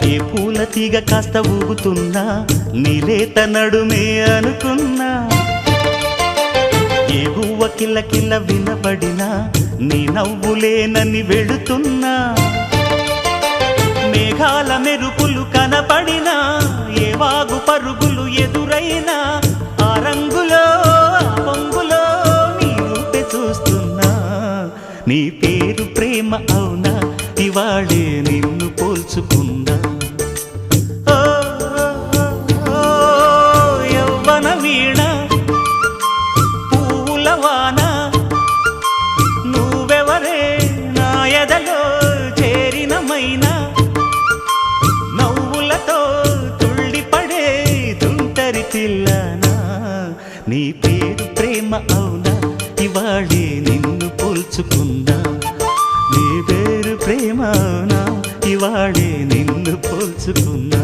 ఏ పూల తీగ కాస్త ఊగుతున్నా నీలేత నడుమే అనుకున్నా ఏ గువ్వ కిల్ల కిల్ల వినబడినా నీ నవ్వులేనని వెళుతున్నా మేఘాల మెరుపులు కనపడినా ఏ వాగు పరుగులు ఎదురైనా ఆ రంగులో ఆ పొంగులో నీ రూపే చూస్తున్నా నీ పేరు ప్రేమ అవునా ఇవాళే నిన్ను పోల్చుకున్నా యవ్వన వీణ పూలవాన నువ్వెవరే నా ఎదలో చేరినమైనా నవ్వులతో తుళ్ళిపడే తుంటరి పిల్లనా నీ పేరు ప్రేమ అవునా ఇవాళే నిన్ను పోల్చుకున్నా నీ పేరు ప్రేమ అవునా ఇవాళే నిన్ను పోల్చుకున్నా